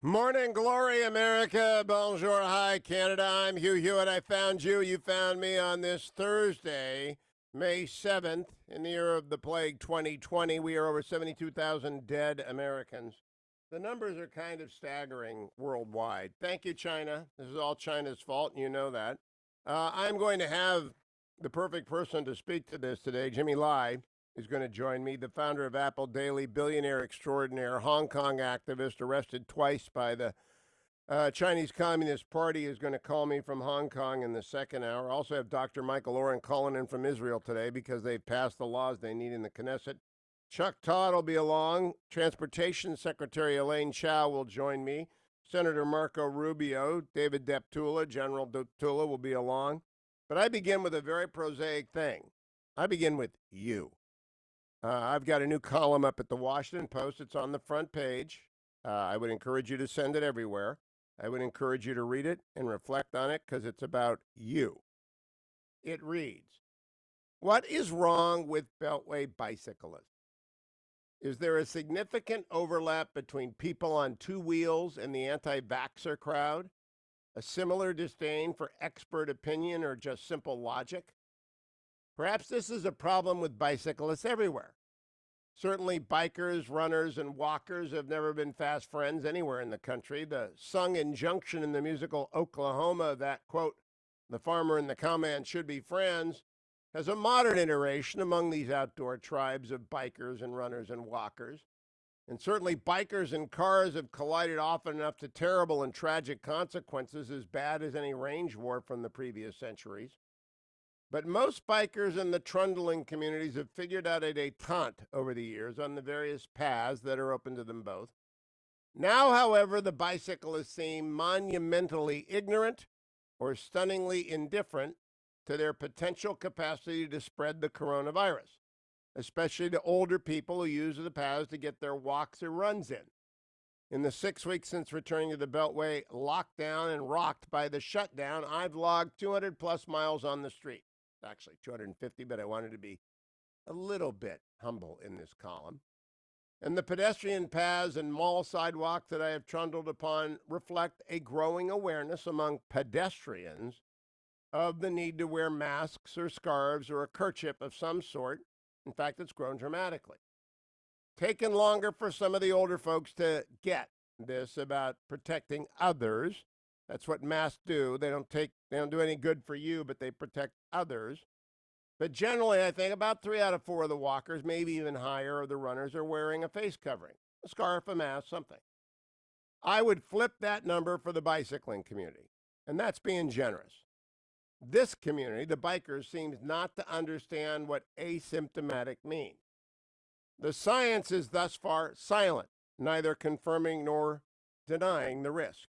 Morning glory, America. Bonjour, hi, Canada. I'm Hugh Hewitt. I found you. You found me on this Thursday, May 7th, in the year of the plague 2020. We are over 72,000 dead Americans. The numbers are kind of staggering worldwide. Thank you, China. This is all China's fault, and you know that. I'm going to have the perfect person to speak to this today. Jimmy Lai is going to join me, the founder of Apple Daily, billionaire extraordinaire, Hong Kong activist, arrested twice by the Chinese Communist Party, is going to call me from Hong Kong in the second hour. Also have Dr. Michael Oren calling in from Israel today because they've passed the laws they need in the Knesset. Chuck Todd will be along. Transportation Secretary Elaine Chao will join me. Senator Marco Rubio, David Deptula, General Deptula will be along. But I begin with a very prosaic thing. I begin with you. I've got a new column up at the Washington Post. It's on the front page. I would encourage you to send it everywhere. I would encourage you to read it and reflect on it because it's about you. It reads, what is wrong with Beltway bicyclists? Is there a significant overlap between people on two wheels and the anti-vaxxer crowd? A similar disdain for expert opinion or just simple logic? Perhaps this is a problem with bicyclists everywhere. Certainly, bikers, runners, and walkers have never been fast friends anywhere in the country. The sung injunction in the musical Oklahoma that, quote, the farmer and the cowman should be friends, has a modern iteration among these outdoor tribes of bikers and runners and walkers. And certainly, bikers and cars have collided often enough to terrible and tragic consequences, as bad as any range war from the previous centuries. But most bikers in the trundling communities have figured out a detente over the years on the various paths that are open to them both. Now, however, the bicyclists seem monumentally ignorant or stunningly indifferent to their potential capacity to spread the coronavirus, especially to older people who use the paths to get their walks or runs in. In the 6 weeks since returning to the Beltway, locked down and rocked by the shutdown, I've logged 200 plus miles on the street. Actually 250, but I wanted to be a little bit humble in this column. And the pedestrian paths and mall sidewalks that I have trundled upon reflect a growing awareness among pedestrians of the need to wear masks or scarves or a kerchief of some sort. In fact, it's grown dramatically. Taken longer for some of the older folks to get this about protecting others. That's what masks do. They don't do any good for you, but they protect others. But generally, I think about 3 out of 4 of the walkers, maybe even higher, of the runners are wearing a face covering, a scarf, a mask, something. I would flip that number for the bicycling community, and that's being generous. This community, the bikers, seems not to understand what asymptomatic means. The science is thus far silent, neither confirming nor denying the risk.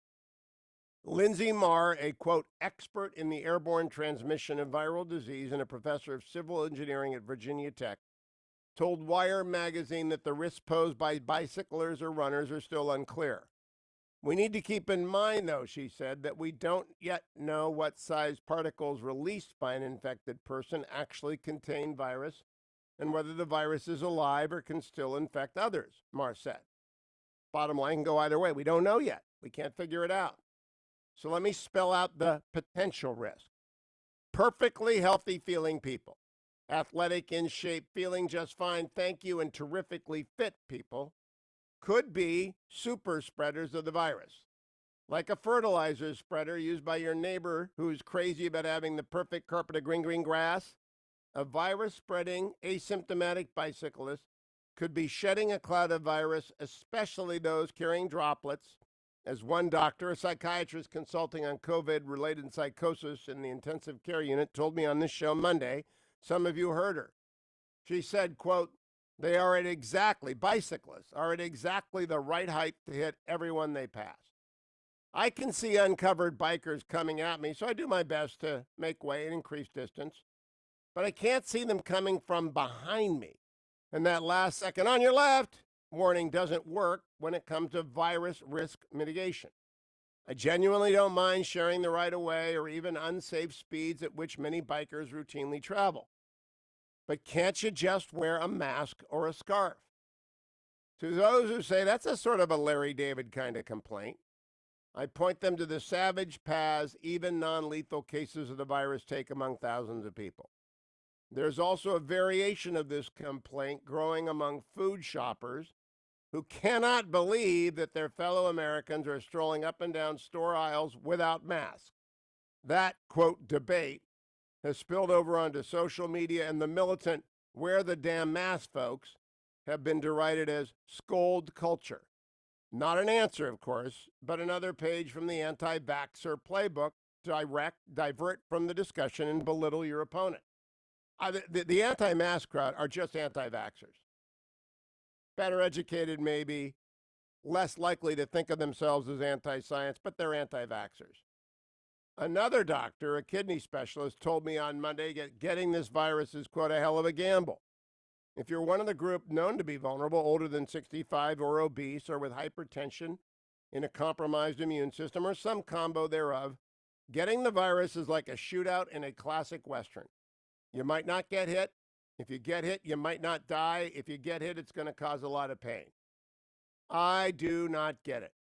Lindsay Marr, a, quote, expert in the airborne transmission of viral disease and a professor of civil engineering at Virginia Tech, told Wire magazine that the risks posed by bicyclers or runners are still unclear. We need to keep in mind, though, she said, that we don't yet know what size particles released by an infected person actually contain virus and whether the virus is alive or can still infect others, Marr said. Bottom line can go either way. We don't know yet. We can't figure it out. So let me spell out the potential risk. Perfectly healthy feeling people, athletic, in shape, feeling just fine, thank you, and terrifically fit people could be super spreaders of the virus. Like a fertilizer spreader used by your neighbor who's crazy about having the perfect carpet of green grass, a virus spreading asymptomatic bicyclist could be shedding a cloud of virus, especially those carrying droplets. As one doctor, a psychiatrist consulting on COVID-related psychosis in the intensive care unit, told me on this show Monday, some of you heard her. She said, quote, bicyclists are at exactly the right height to hit everyone they pass. I can see uncovered bikers coming at me, so I do my best to make way and increase distance. But I can't see them coming from behind me. And that last second, on your left, warning doesn't work when it comes to virus risk mitigation. I genuinely don't mind sharing the right of way or even unsafe speeds at which many bikers routinely travel. But can't you just wear a mask or a scarf? To those who say that's a sort of a Larry David kind of complaint, I point them to the savage paths even non-lethal cases of the virus take among thousands of people. There's also a variation of this complaint growing among food shoppers who cannot believe that their fellow Americans are strolling up and down store aisles without masks. That, quote, debate has spilled over onto social media, and the militant wear the damn mask folks have been derided as scold culture. Not an answer, of course, but another page from the anti-vaxxer playbook to divert from the discussion and belittle your opponent. The anti-mask crowd are just anti-vaxxers. Better educated, maybe, less likely to think of themselves as anti-science, but they're anti-vaxxers. Another doctor, a kidney specialist, told me on Monday getting this virus is, quote, a hell of a gamble. If you're one of the group known to be vulnerable, older than 65 or obese or with hypertension, in a compromised immune system, or some combo thereof, getting the virus is like a shootout in a classic Western. You might not get hit. If you get hit, you might not die. If you get hit, it's going to cause a lot of pain. I do not get it.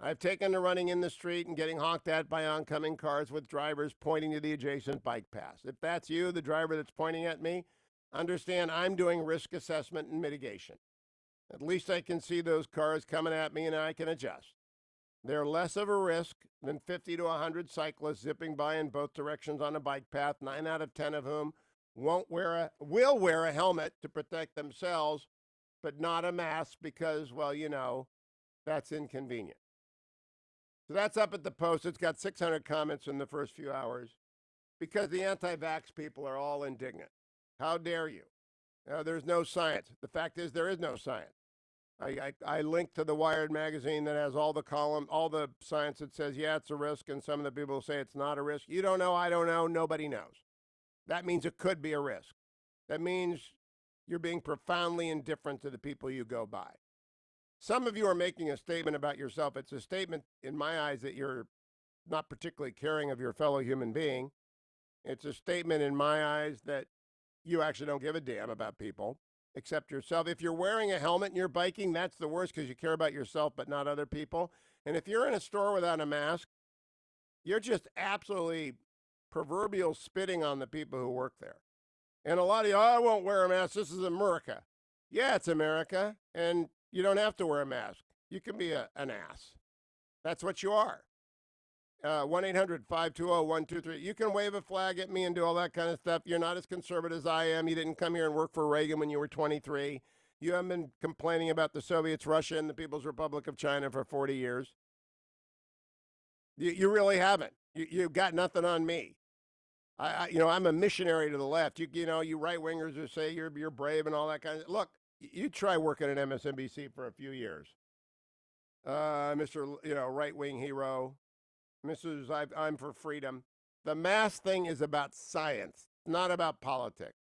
I've taken to running in the street and getting honked at by oncoming cars with drivers pointing to the adjacent bike paths. If that's you, the driver that's pointing at me, understand I'm doing risk assessment and mitigation. At least I can see those cars coming at me and I can adjust. They're less of a risk than 50 to 100 cyclists zipping by in both directions on a bike path, 9 out of 10 of whom will wear a helmet to protect themselves, but not a mask because, well, you know, that's inconvenient. So that's up at the Post. It's got 600 comments in the first few hours because the anti-vax people are all indignant. How dare you? There's no science. The fact is there is no science. I linked to the Wired magazine that has all the science that says, yeah, it's a risk, and some of the people say it's not a risk. You don't know, I don't know, nobody knows. That means it could be a risk. That means you're being profoundly indifferent to the people you go by. Some of you are making a statement about yourself. It's a statement, in my eyes, that you're not particularly caring of your fellow human being. It's a statement, in my eyes, that you actually don't give a damn about people except yourself. If you're wearing a helmet and you're biking, that's the worst because you care about yourself but not other people. And if you're in a store without a mask, you're just absolutely proverbial spitting on the people who work there. And a lot of you, I won't wear a mask. This is America. Yeah, it's America. And you don't have to wear a mask. You can be an ass. That's what you are. 1-800-520-123. You can wave a flag at me and do all that kind of stuff. You're not as conservative as I am. You didn't come here and work for Reagan when you were 23. You haven't been complaining about the Soviets, Russia, and the People's Republic of China for 40 years. You really haven't. You've got nothing on me. I'm a missionary to the left. You right-wingers who say you're brave and all that kind of. Look, you try working at MSNBC for a few years. Mr. Right-wing hero. Mrs. I'm for freedom. The mask thing is about science, not about politics.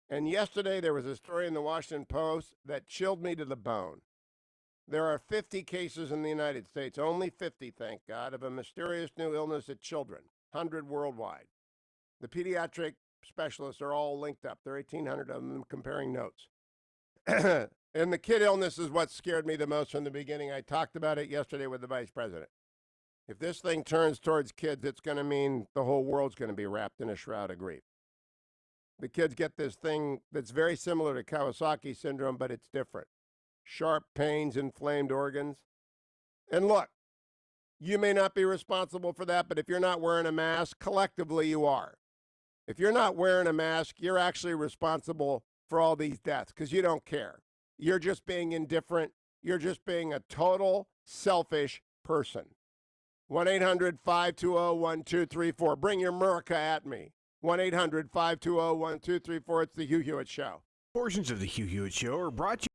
And yesterday there was a story in the Washington Post that chilled me to the bone. There are 50 cases in the United States, only 50, thank God, of a mysterious new illness at children, 100 worldwide. The pediatric specialists are all linked up. There are 1,800 of them comparing notes. And the kid illness is what scared me the most from the beginning. I talked about it yesterday with the vice president. If this thing turns towards kids, it's going to mean the whole world's going to be wrapped in a shroud of grief. The kids get this thing that's very similar to Kawasaki syndrome, but it's different. Sharp pains, inflamed organs. And look, you may not be responsible for that, but if you're not wearing a mask, collectively you are. If you're not wearing a mask, you're actually responsible for all these deaths because you don't care. You're just being indifferent. You're just being a total selfish person. 1-800-520-1234. Bring your America at me. 1-800-520-1234. It's the Hugh Hewitt Show. Portions of the Hugh Hewitt Show are brought to you